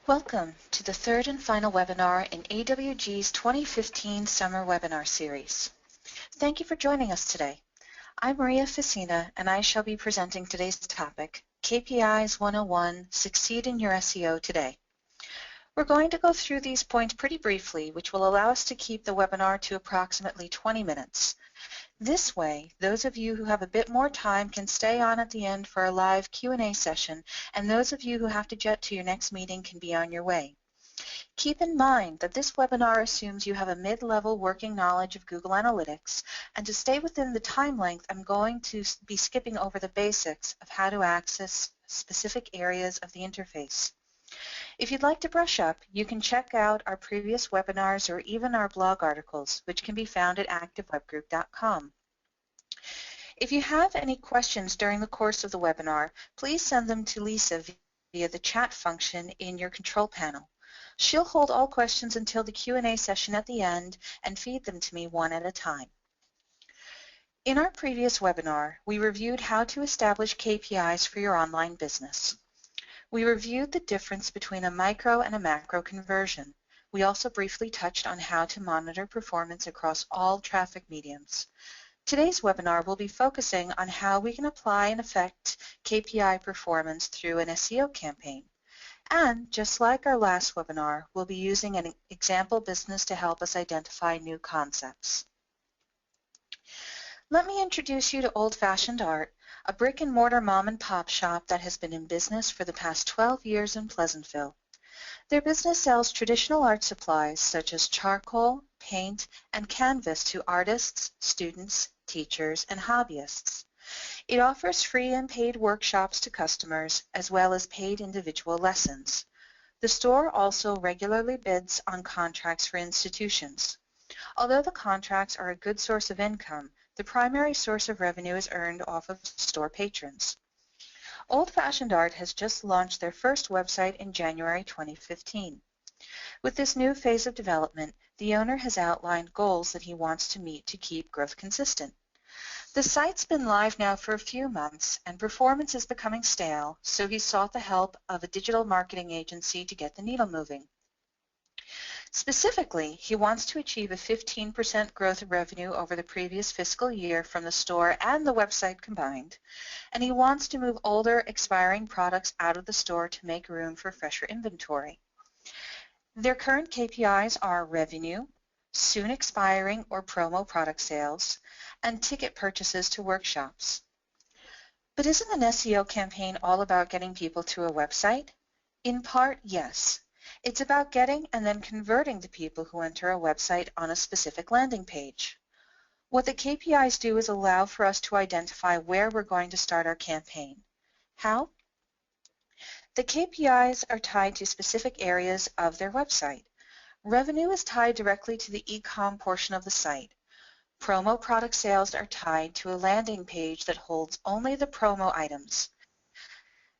Welcome to the third and final webinar in AWG's 2015 Summer Webinar Series. Thank you for joining us today. I'm Maria Facina, and I shall be presenting today's topic, KPIs 101, Succeed in Your SEO Today. We're going to go through these points pretty briefly, which will allow us to keep the webinar to approximately 20 minutes. This way, those of you who have a bit more time can stay on at the end for a live Q&A session, and those of you who have to jet to your next meeting can be on your way. Keep in mind that this webinar assumes you have a mid-level working knowledge of Google Analytics, and to stay within the time length, I'm going to be skipping over the basics of how to access specific areas of the interface. If you'd like to brush up, you can check out our previous webinars or even our blog articles, which can be found at activewebgroup.com. If you have any questions during the course of the webinar, please send them to Lisa via the chat function in your control panel. She'll hold all questions until the Q&A session at the end and feed them to me one at a time. In our previous webinar, we reviewed how to establish KPIs for your online business. We reviewed the difference between a micro and a macro conversion. We also briefly touched on how to monitor performance across all traffic mediums. Today's webinar will be focusing on how we can apply and affect KPI performance through an SEO campaign. And just like our last webinar, we'll be using an example business to help us identify new concepts. Let me introduce you to Old Fashioned Art, a brick-and-mortar mom-and-pop shop that has been in business for the past 12 years in Pleasantville. Their business sells traditional art supplies such as charcoal, paint, and canvas to artists, students, teachers, and hobbyists. It offers free and paid workshops to customers, as well as paid individual lessons. The store also regularly bids on contracts for institutions. Although the contracts are a good source of income, the primary source of revenue is earned off of store patrons. Old Fashioned Art has just launched their first website in January 2015. With this new phase of development, the owner has outlined goals that he wants to meet to keep growth consistent. The site's been live now for a few months, and performance is becoming stale, so he sought the help of a digital marketing agency to get the needle moving. Specifically, he wants to achieve a 15% growth in revenue over the previous fiscal year from the store and the website combined, and he wants to move older, expiring products out of the store to make room for fresher inventory. Their current KPIs are revenue, soon expiring or promo product sales, and ticket purchases to workshops. But isn't an SEO campaign all about getting people to a website? In part, yes. It's about getting and then converting the people who enter a website on a specific landing page. What the KPIs do is allow for us to identify where we're going to start our campaign. How? The KPIs are tied to specific areas of their website. Revenue is tied directly to the e-com portion of the site. Promo product sales are tied to a landing page that holds only the promo items.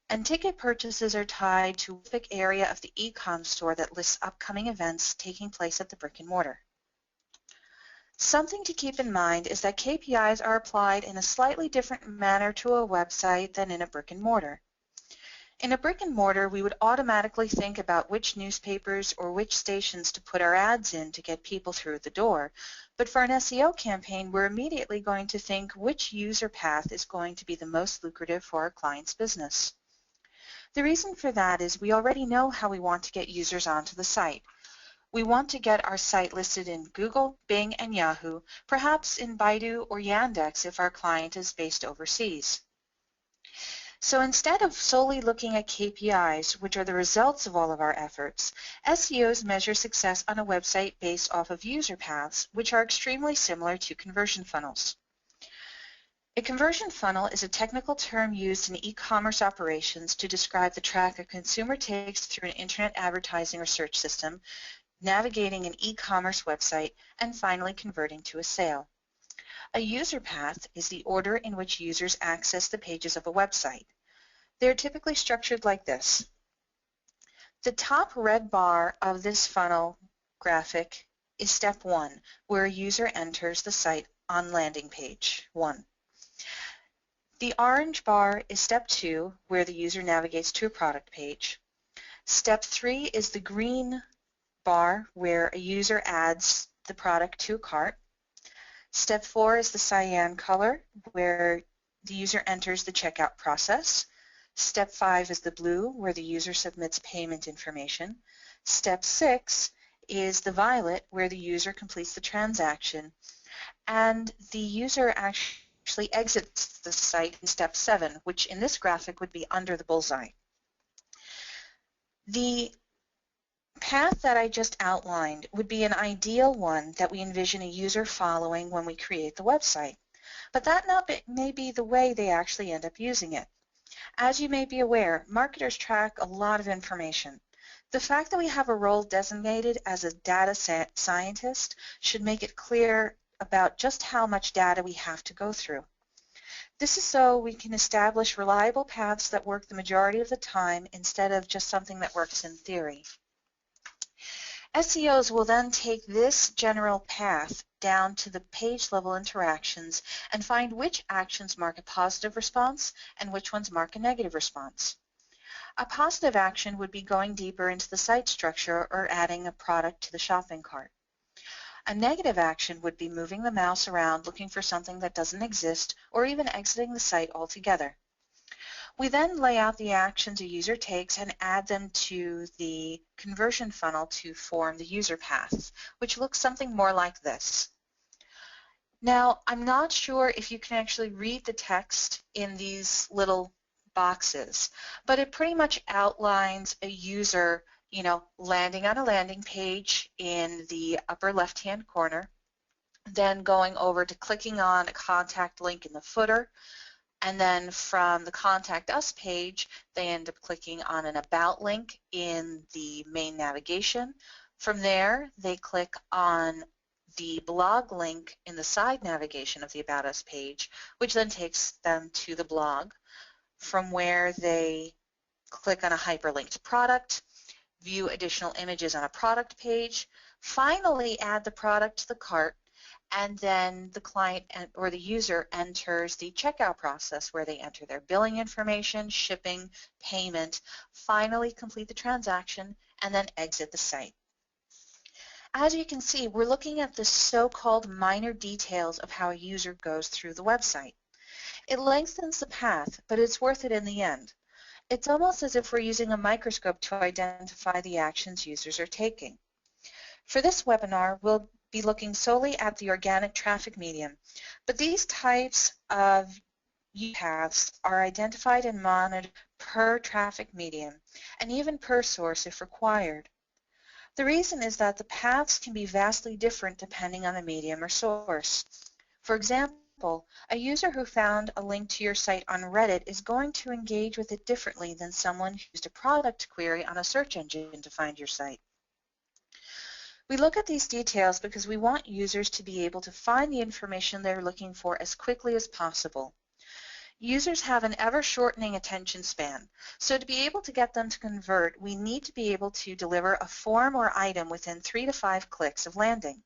And ticket purchases are tied to a specific area of the e-com store that lists upcoming events taking place at the brick and mortar. Something to keep in mind is that KPIs are applied in a slightly different manner to a website than in a brick and mortar. In a brick and mortar, we would automatically think about which newspapers or which stations to put our ads in to get people through the door, but for an SEO campaign, we're immediately going to think which user path is going to be the most lucrative for our client's business. The reason for that is we already know how we want to get users onto the site. We want to get our site listed in Google, Bing, and Yahoo, perhaps in Baidu or Yandex if our client is based overseas. So instead of solely looking at KPIs, which are the results of all of our efforts, SEOs measure success on a website based off of user paths, which are extremely similar to conversion funnels. A conversion funnel is a technical term used in e-commerce operations to describe the track a consumer takes through an internet advertising or search system, navigating an e-commerce website, and finally converting to a sale. A user path is the order in which users access the pages of a website. They are typically structured like this. The top red bar of this funnel graphic is step 1, where a user enters the site on landing page 1. The orange bar is step 2, where the user navigates to a product page. Step 3 is the green bar where a user adds the product to a cart. Step 4 is the cyan color where the user enters the checkout process. Step 5 is the blue where the user submits payment information. Step 6 is the violet where the user completes the transaction, and the user actually exits the site in step 7, which in this graphic would be under the bullseye. The path that I just outlined would be an ideal one that we envision a user following when we create the website, but that may be the way they actually end up using it. As you may be aware, marketers track a lot of information. The fact that we have a role designated as a data scientist should make it clear about just how much data we have to go through. This is so we can establish reliable paths that work the majority of the time instead of just something that works in theory. SEOs will then take this general path down to the page-level interactions and find which actions mark a positive response and which ones mark a negative response. A positive action would be going deeper into the site structure or adding a product to the shopping cart. A negative action would be moving the mouse around looking for something that doesn't exist or even exiting the site altogether. We then lay out the actions a user takes and add them to the conversion funnel to form the user path, which looks something more like this. Now, I'm not sure if you can actually read the text in these little boxes, but it pretty much outlines a user, landing on a landing page in the upper left-hand corner, then going over to clicking on a contact link in the footer, and then from the Contact Us page, they end up clicking on an About link in the main navigation. From there, they click on the blog link in the side navigation of the About Us page, which then takes them to the blog, from where they click on a hyperlinked product, view additional images on a product page, finally add the product to the cart, and then the client or the user enters the checkout process where they enter their billing information, shipping, payment, finally complete the transaction, and then exit the site. As you can see, we're looking at the so-called minor details of how a user goes through the website. It lengthens the path, but it's worth it in the end. It's almost as if we're using a microscope to identify the actions users are taking. For this webinar, we'll be looking solely at the organic traffic medium, but these types of paths are identified and monitored per traffic medium and even per source if required. The reason is that the paths can be vastly different depending on the medium or source. For example, a user who found a link to your site on Reddit is going to engage with it differently than someone who used a product query on a search engine to find your site. We look at these details because we want users to be able to find the information they're looking for as quickly as possible. Users have an ever-shortening attention span, so to be able to get them to convert, we need to be able to deliver a form or item within 3 to 5 clicks of landing.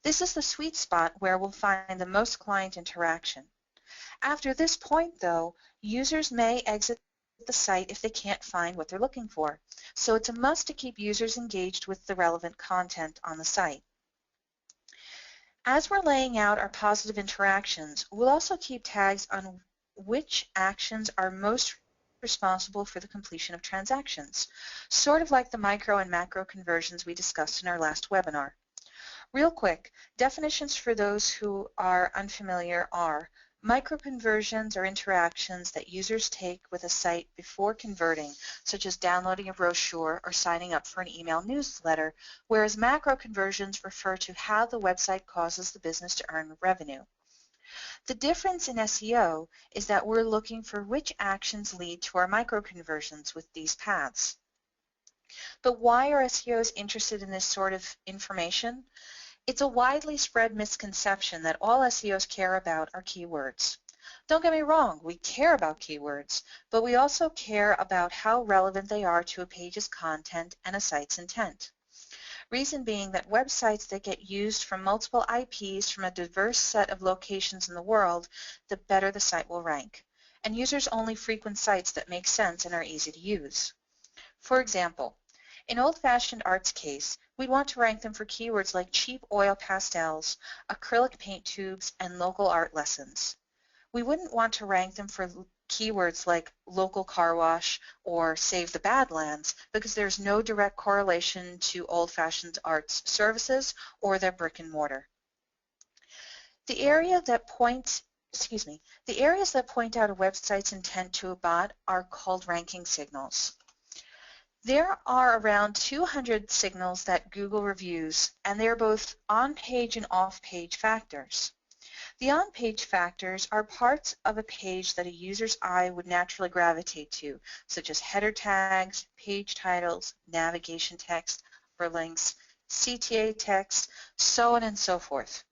This is the sweet spot where we'll find the most client interaction. After this point, though, users may exit the site if they can't find what they're looking for. So it's a must to keep users engaged with the relevant content on the site. As we're laying out our positive interactions, we'll also keep tags on which actions are most responsible for the completion of transactions, sort of like the micro and macro conversions we discussed in our last webinar. Real quick, definitions for those who are unfamiliar are: microconversions are interactions that users take with a site before converting, such as downloading a brochure or signing up for an email newsletter, whereas macro conversions refer to how the website causes the business to earn revenue. The difference in SEO is that we're looking for which actions lead to our microconversions with these paths. But why are SEOs interested in this sort of information? It's a widely spread misconception that all SEOs care about are keywords. Don't get me wrong, we care about keywords, but we also care about how relevant they are to a page's content and a site's intent. Reason being that websites that get used from multiple IPs from a diverse set of locations in the world, the better the site will rank. And users only frequent sites that make sense and are easy to use. For example, in old-fashioned art's case, we'd want to rank them for keywords like cheap oil pastels, acrylic paint tubes, and local art lessons. We wouldn't want to rank them for keywords like local car wash or save the Badlands because there's no direct correlation to old-fashioned art's services or their brick and mortar. The areas that point out a website's intent to a bot are called ranking signals. There are around 200 signals that Google reviews, and they're both on-page and off-page factors. The on-page factors are parts of a page that a user's eye would naturally gravitate to, such as header tags, page titles, navigation text, hyperlinks, CTA text, so on and so forth.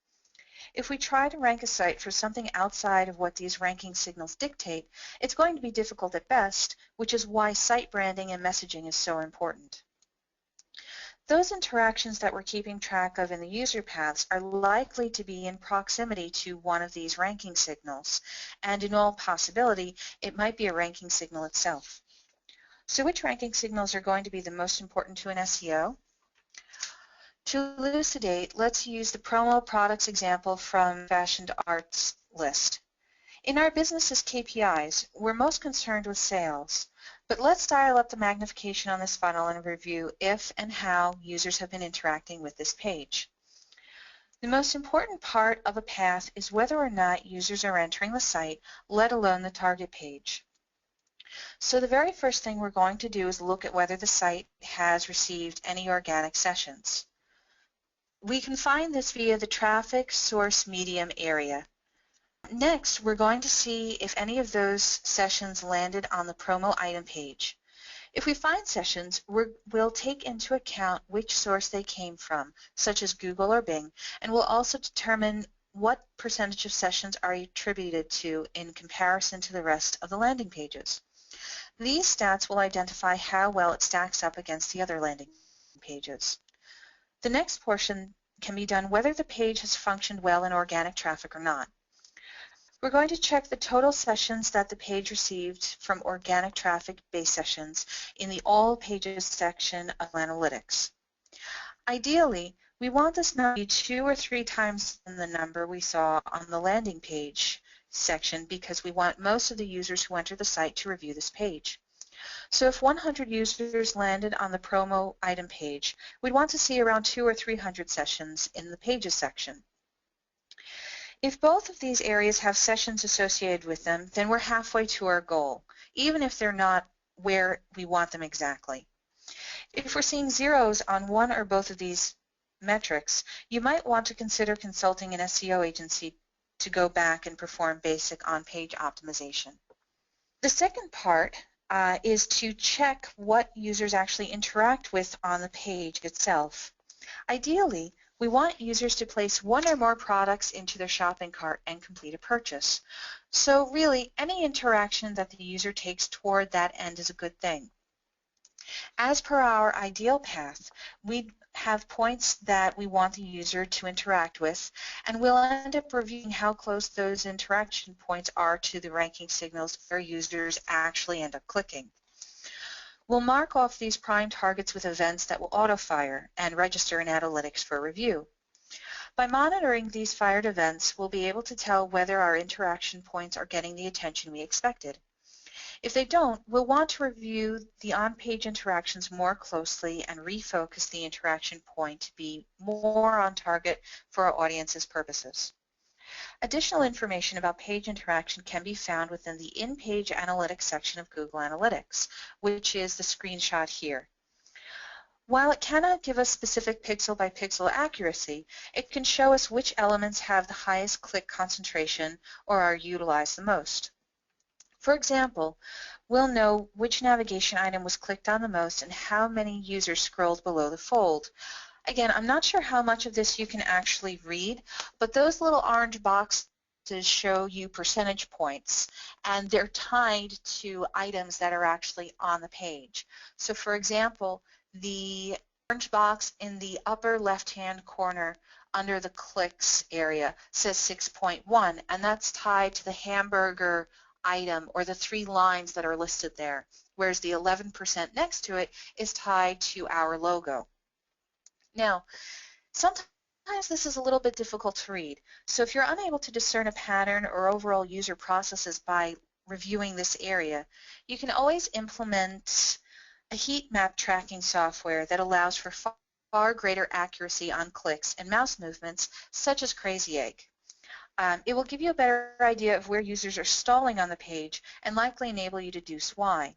If we try to rank a site for something outside of what these ranking signals dictate, it's going to be difficult at best, which is why site branding and messaging is so important. Those interactions that we're keeping track of in the user paths are likely to be in proximity to one of these ranking signals, and in all possibility, it might be a ranking signal itself. So which ranking signals are going to be the most important to an SEO? To elucidate, let's use the promo products example from Fashioned Arts list. In our business's KPIs, we're most concerned with sales, but let's dial up the magnification on this funnel and review if and how users have been interacting with this page. The most important part of a path is whether or not users are entering the site, let alone the target page. So the very first thing we're going to do is look at whether the site has received any organic sessions. We can find this via the traffic source medium area. Next, we're going to see if any of those sessions landed on the promo item page. If we find sessions, we'll take into account which source they came from, such as Google or Bing, and we'll also determine what percentage of sessions are attributed to in comparison to the rest of the landing pages. These stats will identify how well it stacks up against the other landing pages. The next portion can be done whether the page has functioned well in organic traffic or not. We're going to check the total sessions that the page received from organic traffic-based sessions in the All Pages section of Analytics. Ideally, we want this number to be 2 or 3 times the number we saw on the landing page section because we want most of the users who enter the site to review this page. So if 100 users landed on the promo item page, we'd want to see around 200 or 300 sessions in the pages section. If both of these areas have sessions associated with them, then we're halfway to our goal, even if they're not where we want them exactly. If we're seeing zeros on one or both of these metrics, you might want to consider consulting an SEO agency to go back and perform basic on-page optimization. The second part is to check what users actually interact with on the page itself. Ideally, we want users to place one or more products into their shopping cart and complete a purchase. So really, any interaction that the user takes toward that end is a good thing. As per our ideal path, we have points that we want the user to interact with, and we'll end up reviewing how close those interaction points are to the ranking signals where users actually end up clicking. We'll mark off these prime targets with events that will auto-fire and register in Analytics for review. By monitoring these fired events, we'll be able to tell whether our interaction points are getting the attention we expected. If they don't, we'll want to review the on-page interactions more closely and refocus the interaction point to be more on target for our audience's purposes. Additional information about page interaction can be found within the in-page analytics section of Google Analytics, which is the screenshot here. While it cannot give us specific pixel-by-pixel accuracy, it can show us which elements have the highest click concentration or are utilized the most. For example, we'll know which navigation item was clicked on the most and how many users scrolled below the fold. Again, I'm not sure how much of this you can actually read, but those little orange boxes show you percentage points, and they're tied to items that are actually on the page. So for example, the orange box in the upper left-hand corner under the clicks area says 6.1, and that's tied to the hamburger item or the 3 lines that are listed there, whereas the 11% next to it is tied to our logo. Now, sometimes this is a little bit difficult to read, so if you're unable to discern a pattern or overall user processes by reviewing this area, you can always implement a heat map tracking software that allows for far greater accuracy on clicks and mouse movements, such as Crazy Egg. It will give you a better idea of where users are stalling on the page and likely enable you to deduce why.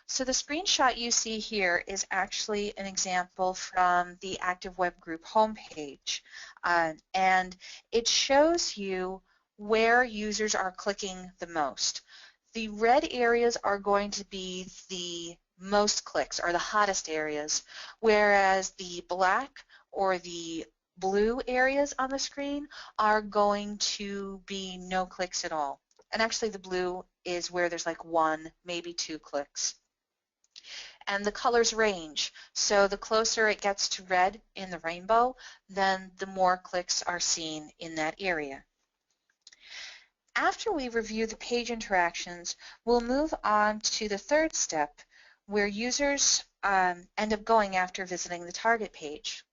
So the screenshot you see here is actually an example from the Active Web Group homepage, and it shows you where users are clicking the most. The red areas are going to be the most clicks, or the hottest areas, whereas the black or the blue areas on the screen are going to be no clicks at all. And actually the blue is where there's like 1, maybe 2 clicks. And the colors range, so the closer it gets to red in the rainbow, then the more clicks are seen in that area. After we review the page interactions, we'll move on to the third step, where users end up going after visiting the target page.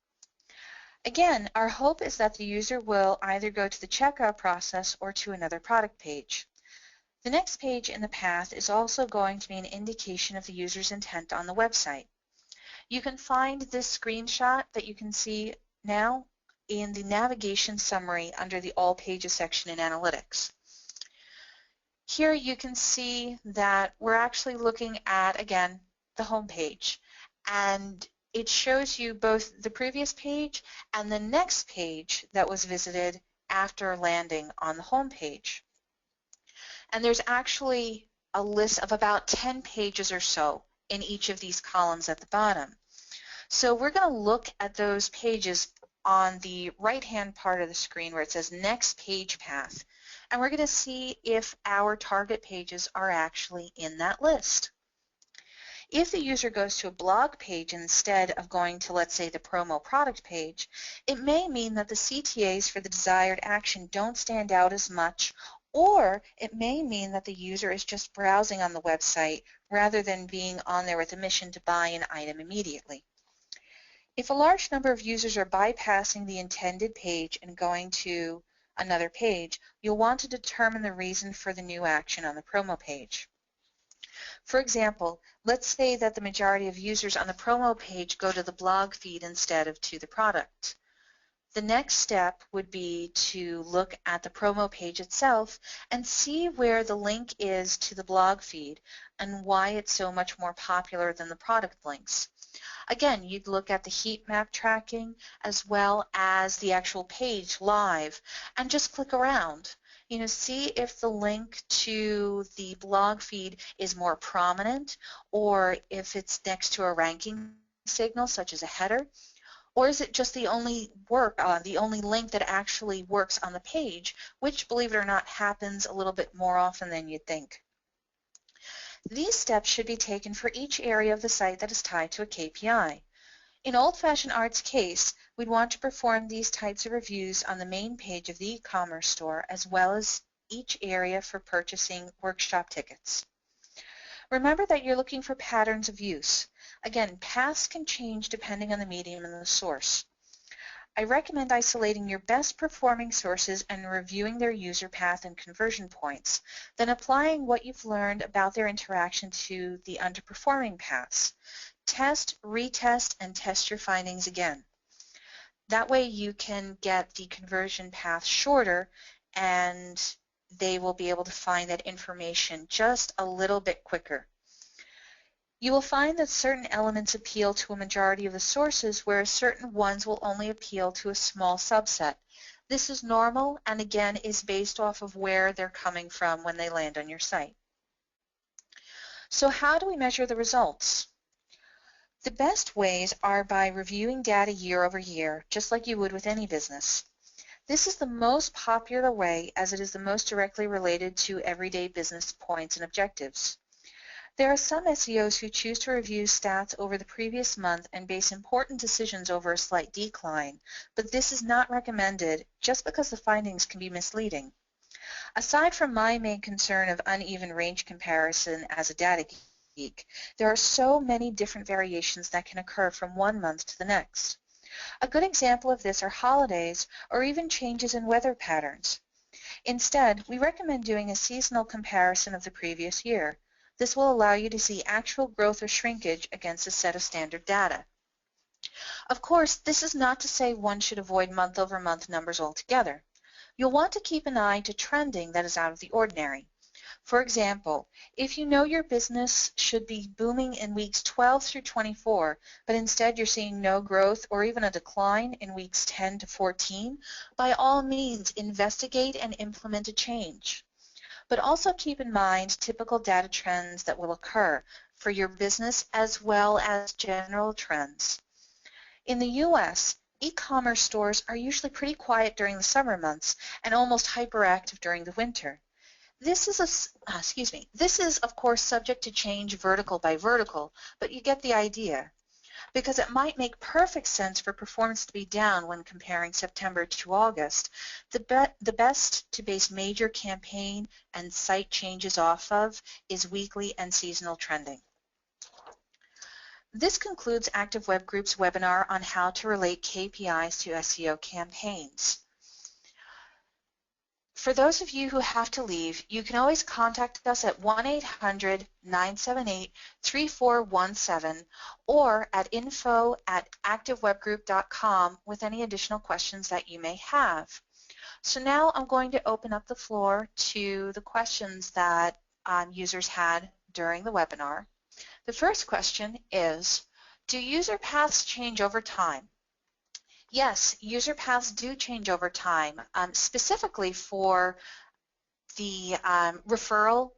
Again, our hope is that the user will either go to the checkout process or to another product page. The next page in the path is also going to be an indication of the user's intent on the website. You can find this screenshot that you can see now in the navigation summary under the All Pages section in Analytics. Here you can see that we're actually looking at, again, the home page, and it shows you both the previous page and the next page that was visited after landing on the home page. And there's actually a list of about 10 pages or so in each of these columns at the bottom. So we're going to look at those pages on the right-hand part of the screen where it says Next Page Path, and we're going to see if our target pages are actually in that list. If the user goes to a blog page instead of going to, let's say, the promo product page, it may mean that the CTAs for the desired action don't stand out as much, or it may mean that the user is just browsing on the website rather than being on there with a mission to buy an item immediately. If a large number of users are bypassing the intended page and going to another page, you'll want to determine the reason for the new action on the promo page. For example, let's say that the majority of users on the promo page go to the blog feed instead of to the product. The next step would be to look at the promo page itself and see where the link is to the blog feed and why it's so much more popular than the product links. Again, you'd look at the heat map tracking as well as the actual page live and just click around. See if the link to the blog feed is more prominent, or if it's next to a ranking signal such as a header, or is it just the only link that actually works on the page, which, believe it or not, happens a little bit more often than you'd think. These steps should be taken for each area of the site that is tied to a KPI. In Old-Fashioned Art's case, we'd want to perform these types of reviews on the main page of the e-commerce store as well as each area for purchasing workshop tickets. Remember that you're looking for patterns of use. Again, paths can change depending on the medium and the source. I recommend isolating your best performing sources and reviewing their user path and conversion points, then applying what you've learned about their interaction to the underperforming paths. Test, retest, and test your findings again. That way you can get the conversion path shorter and they will be able to find that information just a little bit quicker. You will find that certain elements appeal to a majority of the sources, whereas certain ones will only appeal to a small subset. This is normal and again is based off of where they're coming from when they land on your site. So how do we measure the results? The best ways are by reviewing data year over year, just like you would with any business. This is the most popular way as it is the most directly related to everyday business points and objectives. There are some SEOs who choose to review stats over the previous month and base important decisions over a slight decline, but this is not recommended just because the findings can be misleading. Aside from my main concern of uneven range comparison as a data geek, there are so many different variations that can occur from one month to the next. A good example of this are holidays or even changes in weather patterns. Instead, we recommend doing a seasonal comparison of the previous year. This will allow you to see actual growth or shrinkage against a set of standard data. Of course, this is not to say one should avoid month-over-month numbers altogether. You'll want to keep an eye to trending that is out of the ordinary. For example, if you know your business should be booming in weeks 12 through 24, but instead you're seeing no growth or even a decline in weeks 10 to 14, by all means investigate and implement a change. But also keep in mind typical data trends that will occur for your business as well as general trends. In the U.S., e-commerce stores are usually pretty quiet during the summer months and almost hyperactive during the winter. This is of course subject to change vertical by vertical, but you get the idea. Because it might make perfect sense for performance to be down when comparing September to August, the best to base major campaign and site changes off of is weekly and seasonal trending. This concludes Active Web Group's webinar on how to relate KPIs to SEO campaigns. For those of you who have to leave, you can always contact us at 1-800-978-3417 or at info@activewebgroup.com with any additional questions that you may have. So now I'm going to open up the floor to the questions that users had during the webinar. The first question is, do user paths change over time? Yes, user paths do change over time, specifically for the referral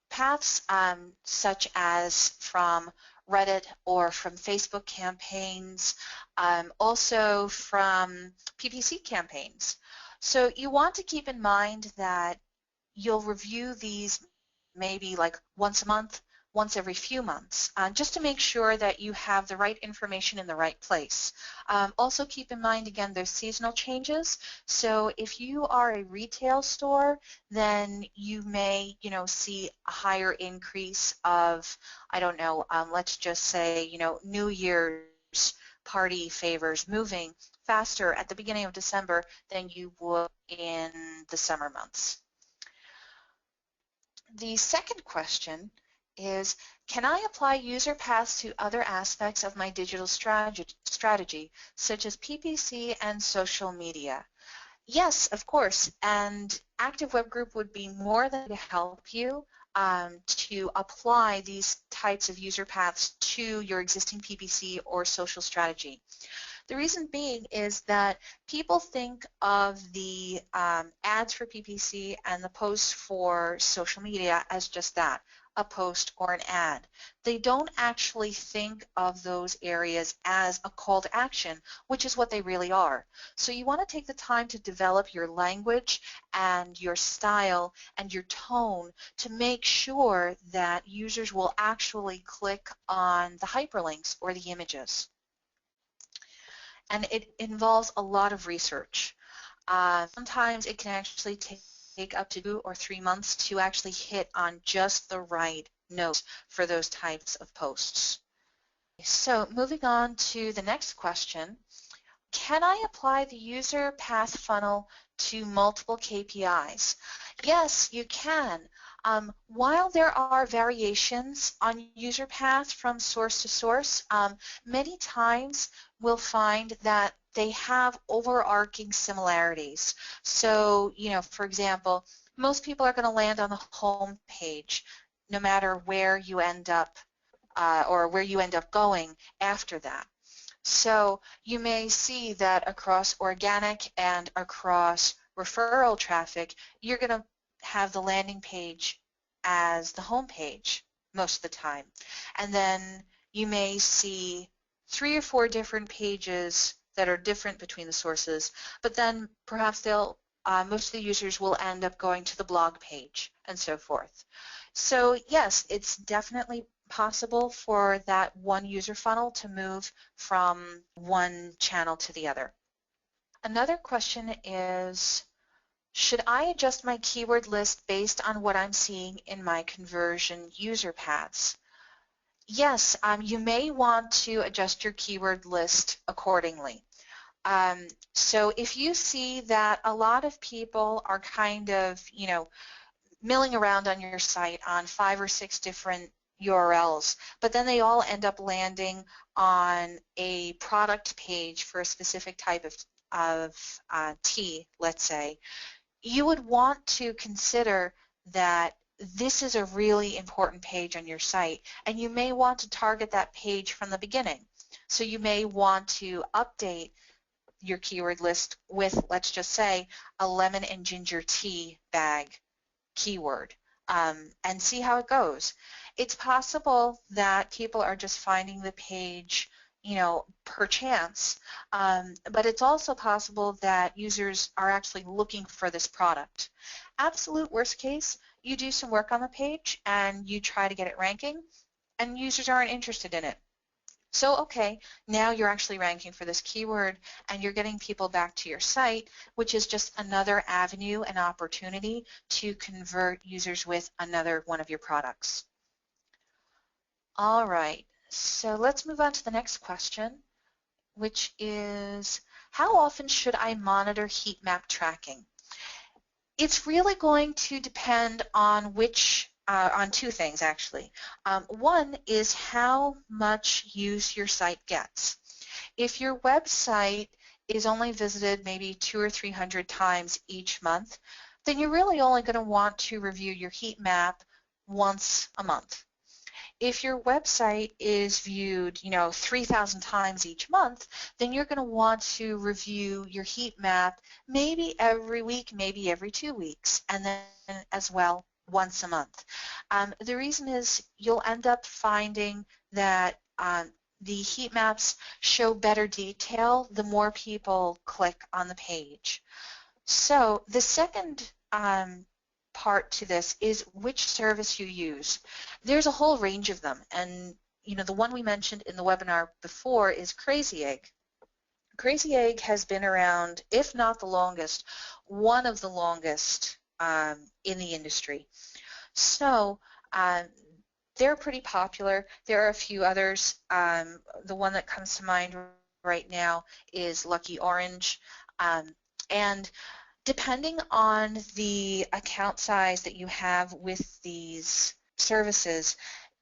paths, such as from Reddit or from Facebook campaigns, also from PPC campaigns. So you want to keep in mind that you'll review these maybe like once a month, once every few months, just to make sure that you have the right information in the right place. Also keep in mind, again, there's seasonal changes. So if you are a retail store, then you may, see a higher increase of, I don't know, let's just say, New Year's party favors moving faster at the beginning of December than you would in the summer months. The second question is, can I apply user paths to other aspects of my digital strategy, such as PPC and social media? Yes, of course, and Active Web Group would be more than to help you to apply these types of user paths to your existing PPC or social strategy. The reason being is that people think of the ads for PPC and the posts for social media as just that, a post or an ad. They don't actually think of those areas as a call to action, which is what they really are. So you want to take the time to develop your language and your style and your tone to make sure that users will actually click on the hyperlinks or the images. And it involves a lot of research. Sometimes it can actually take up to 2 or 3 months to actually hit on just the right notes for those types of posts. So moving on to the next question, can I apply the user path funnel to multiple KPIs? Yes, you can. While there are variations on user path from source to source, many times we'll find that they have overarching similarities. So, for example, most people are going to land on the home page no matter where you end up or where you end up going after that. So you may see that across organic and across referral traffic, you're going to have the landing page as the home page most of the time. And then you may see 3 or 4 different pages that are different between the sources, but then perhaps most of the users will end up going to the blog page and so forth. So yes, it's definitely possible for that one user funnel to move from one channel to the other. Another question is, Should I adjust my keyword list based on what I'm seeing in my conversion user paths? Yes, you may want to adjust your keyword list accordingly. So if you see that a lot of people are kind of, milling around on your site on 5 or 6 different URLs, but then they all end up landing on a product page for a specific type of tea, let's say, you would want to consider that this is a really important page on your site, and you may want to target that page from the beginning. So you may want to update your keyword list with, let's just say, a lemon and ginger tea bag keyword, and see how it goes. It's possible that people are just finding the page, per chance, but it's also possible that users are actually looking for this product. Absolute worst case, you do some work on the page and you try to get it ranking, and users aren't interested in it. So, okay, now you're actually ranking for this keyword and you're getting people back to your site, which is just another avenue and opportunity to convert users with another one of your products. All right, so let's move on to the next question, which is, how often should I monitor heat map tracking? It's really going to depend on on two things actually. One is how much use your site gets. If your website is only visited maybe 200 or 300 times each month, then you're really only going to want to review your heat map once a month. If your website is viewed, 3,000 times each month, then you're going to want to review your heat map maybe every week, maybe every 2 weeks, and then as well once a month. The reason is you'll end up finding that the heat maps show better detail the more people click on the page. So the second part to this is which service you use. There's a whole range of them, and the one we mentioned in the webinar before is Crazy Egg. Crazy Egg has been around, if not the longest, one of the longest in the industry. So they're pretty popular. There are a few others. The one that comes to mind right now is Lucky Orange, and depending on the account size that you have with these services,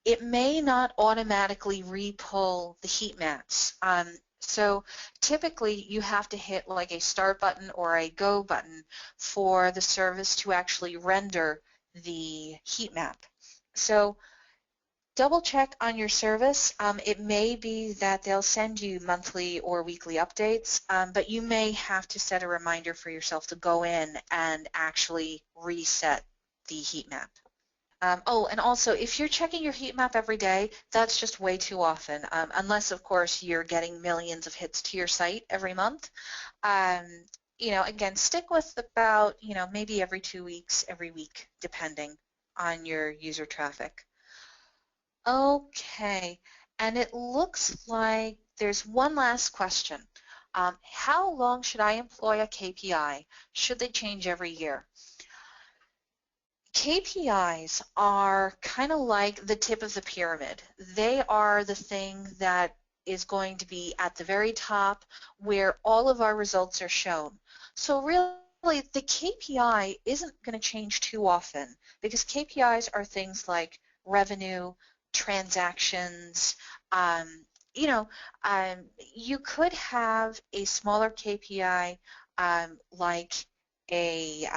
it may not automatically re-pull the heat maps. So typically you have to hit like a start button or a go button for the service to actually render the heat map. So double check on your service. It may be that they'll send you monthly or weekly updates, but you may have to set a reminder for yourself to go in and actually reset the heat map. Oh, and also, if you're checking your heat map every day, that's just way too often, unless, of course, you're getting millions of hits to your site every month. Again, stick with about, maybe every 2 weeks, every week, depending on your user traffic. Okay, and it looks like there's one last question. How long should I employ a KPI? Should they change every year? KPIs are kind of like the tip of the pyramid. They are the thing that is going to be at the very top where all of our results are shown. So really, the KPI isn't going to change too often because KPIs are things like revenue, transactions. You could have a smaller KPI like a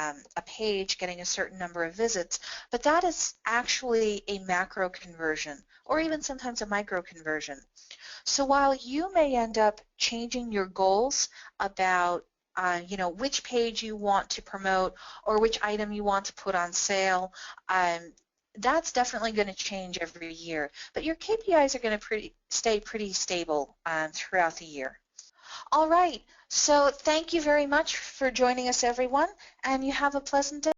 page getting a certain number of visits, but that is actually a macro conversion or even sometimes a micro conversion. So while you may end up changing your goals about which page you want to promote or which item you want to put on sale, that's definitely going to change every year. But your KPIs are going to stay pretty stable throughout the year. All right, so thank you very much for joining us, everyone, and you have a pleasant day.